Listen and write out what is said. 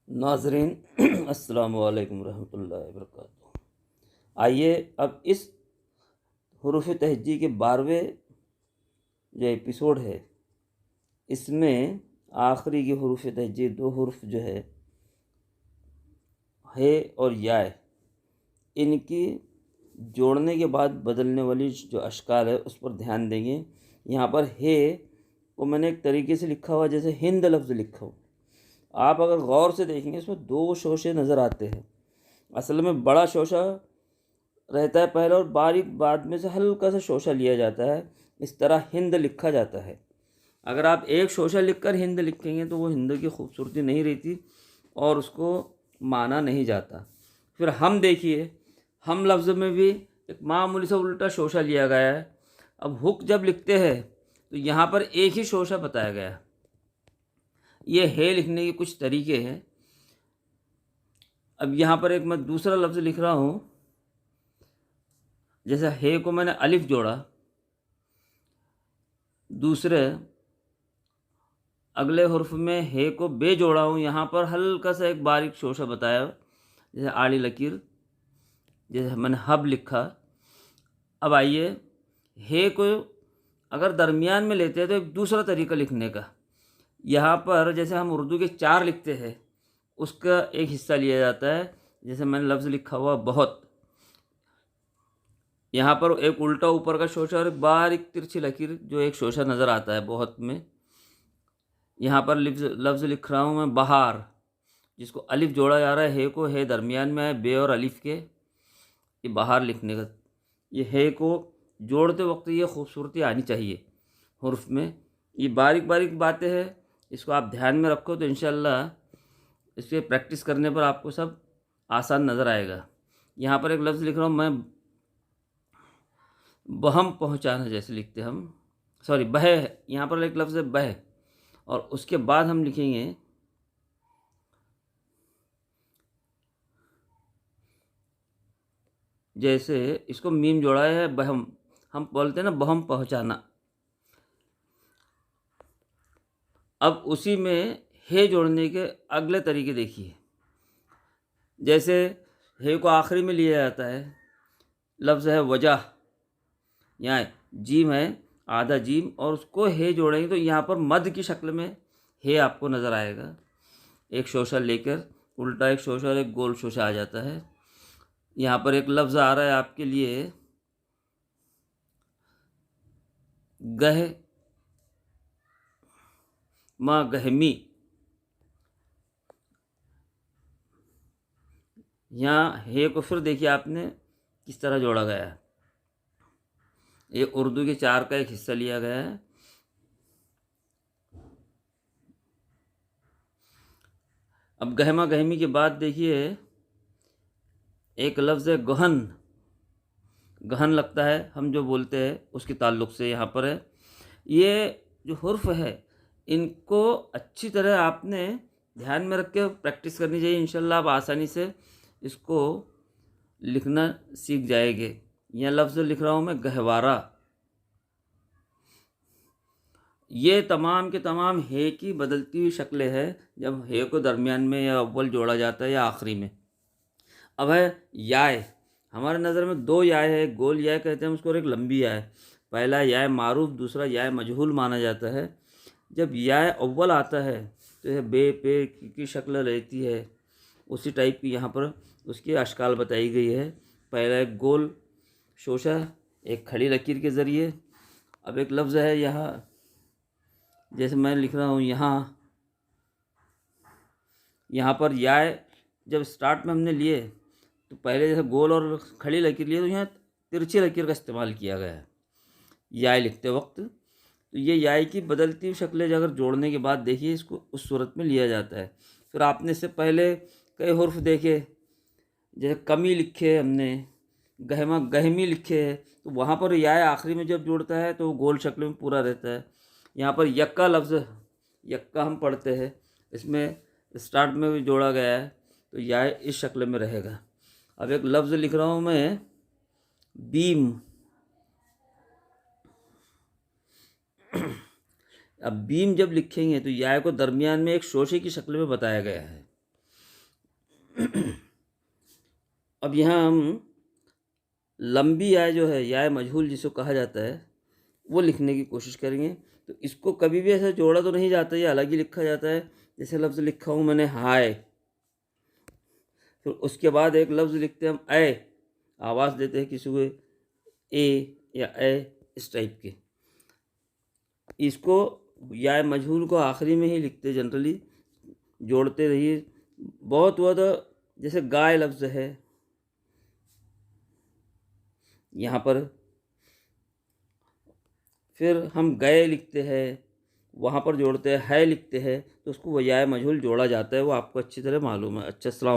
नाज़रीन अस्सलामु अलैकुम रहमतुल्लाहि व बरकातुहू। आइए अब इस हुरूफ़ तहज्जी के 12वें जो एपिसोड है, इसमें आखिरी की हुरूफ़ तहज्जी 2 हुरूफ़ जो है और याय, इनकी जोड़ने के बाद बदलने वाली जो अशकाल है उस पर ध्यान देंगे। यहाँ पर हे को मैंने एक तरीके से लिखा हुआ जैसे हिंद लफ्ज़ लिखा हो। आप अगर गौर से देखेंगे इसमें 2 शोशे नज़र आते हैं। असल में बड़ा शोशा रहता है पहले और बारीक बाद में से हल्का सा शोशा लिया जाता है। इस तरह हिंद लिखा जाता है। अगर आप एक शोशा लिखकर हिंद लिखेंगे तो वो हिंद की खूबसूरती नहीं रहती और उसको माना नहीं जाता। फिर हम देखिए, हम लफ्ज़ में भी एक मामूली सा उल्टा शोशा लिया गया है। अब हुक जब लिखते हैं तो यहाँ पर एक ही शोशा बताया गया है। ये है लिखने के कुछ तरीके हैं। अब यहाँ पर एक मैं दूसरा लफ्ज़ लिख रहा हूँ, जैसे हे को मैंने अलिफ जोड़ा, दूसरे अगले हुर्फ में हे को बे जोड़ा हूँ। यहाँ पर हल्का सा एक बारीक शोशा बताया, जैसे आड़ी लकीर, जैसे मैंने हब लिखा। अब आइए, हे को अगर दरमियान में लेते हैं तो एक दूसरा तरीका लिखने का। यहाँ पर जैसे हम उर्दू के 4 लिखते हैं, उसका एक हिस्सा लिया जाता है। जैसे मैंने लफ्ज़ लिखा हुआ बहुत, यहाँ पर एक उल्टा ऊपर का शोशा और एक बारीक तिरछी लकीर जो एक शोशा नज़र आता है बहुत में। यहाँ पर लफ्ज़ लिख रहा हूँ मैं बहार, जिसको अलिफ जोड़ा जा रहा है, हे को हे दरमियान में है, बे और अलिफ के, ये बहार लिखने का। ये हे को जोड़ते वक्त ये खूबसूरती आनी चाहिए हुर्फ में। ये बारीक बारीक बातें हैं, इसको आप ध्यान में रखो तो इंशाअल्लाह इसके प्रैक्टिस करने पर आपको सब आसान नज़र आएगा। यहाँ पर एक लफ्ज़ लिख रहा हूँ मैं बहम पहुँचाना, जैसे लिखते हम, सॉरी बह, यहाँ पर एक लफ्ज़ है बह और उसके बाद हम लिखेंगे जैसे इसको मीम जोड़ा है बहम, हम बोलते हैं ना बहम पहुँचाना। अब उसी में हे जोड़ने के अगले तरीके देखिए। जैसे हे को आखिरी में लिया जाता है, लफ्ज़ है वजह, यहाँ जीम है आधा जीम और उसको हे जोड़ेंगे तो यहाँ पर मद की शक्ल में हे आपको नज़र आएगा। एक शोशा लेकर उल्टा एक शोशा और एक गोल शोशा आ जाता है। यहाँ पर एक लफ्ज़ आ रहा है आपके लिए गह माँ गहमी, यहाँ हे को फिर देखिए आपने किस तरह जोड़ा गया है। ये उर्दू के 4 का एक हिस्सा लिया गया है। अब गहमा गहमी के बाद देखिए एक लफ्ज़ है गहन, गहन लगता है हम जो बोलते हैं उसके ताल्लुक़ से यहाँ पर है। ये जो हुर्फ है इनको अच्छी तरह आपने ध्यान में रख के प्रैक्टिस करनी चाहिए। इंशाल्लाह आप आसानी से इसको लिखना सीख जाएंगे। यह लफ्ज़ लिख रहा हूँ मैं गहवारा। ये तमाम के तमाम हे की बदलती हुई शक्लें हैं जब हे को दरमियान में या अव्वल जोड़ा जाता है या आखिरी में। अब है याय, हमारे नज़र में 2 याय है, एक गोल याय कहते हैं उसको और एक लंबी याय। पहला याय मारूफ, दूसरा याय मजहूल माना जाता है। जब याय अव्वल आता है तो यह बे पे की शक्ल रहती है, उसी टाइप की यहाँ पर उसकी अशकाल बताई गई है। पहला एक गोल शोशा एक खड़ी लकीर के ज़रिए। अब एक लफ्ज़ है यहाँ, जैसे मैं लिख रहा हूँ यहाँ पर याय जब स्टार्ट में हमने लिए तो पहले जैसे गोल और खड़ी लकीर लिए तो यहाँ तिरछी लकीर का इस्तेमाल किया गया है याय लिखते वक्त। तो ये याय की बदलती हुई शक्लें अगर जोड़ने के बाद देखिए इसको उस सूरत में लिया जाता है। फिर आपने इससे पहले कई हुर्फ देखे, जैसे कमी लिखे हमने, गहमा गहमी लिखे है, तो वहाँ पर याय आखिरी में जब जोड़ता है तो गोल शक्ल में पूरा रहता है। यहाँ पर यक्का लफ्ज़, यक्का हम पढ़ते हैं, इसमें स्टार्ट में भी जोड़ा गया है तो याय इस शक्ल में रहेगा। अब एक लफ्ज़ लिख रहा हूँ मैं बीम। अब बीम जब लिखेंगे तो याय को दरमियान में एक शोशे की शक्ल में बताया गया है। अब यहाँ हम लंबी याय जो है, याय मजहूल जिसको कहा जाता है, वो लिखने की कोशिश करेंगे। तो इसको कभी भी ऐसा जोड़ा तो नहीं जाता, ये अलग ही लिखा जाता है। जैसे लफ्ज़ लिखा हूँ मैंने हाय, फिर उसके बाद एक लफ्ज़ लिखते हैं हम ए, आवाज़ देते हैं किसी को ए या ए, इस टाइप के। इसको या मजहूल को आखिरी में ही लिखते जनरली, जोड़ते रहिए। बहुत हुआ तो जैसे गाय लफ्ज़ है, यहाँ पर फिर हम गए लिखते हैं, वहाँ पर जोड़ते हैं, है लिखते हैं, तो उसको वो या मजहूल जोड़ा जाता है। वो आपको अच्छी तरह मालूम है। अच्छा, अस्सलाम।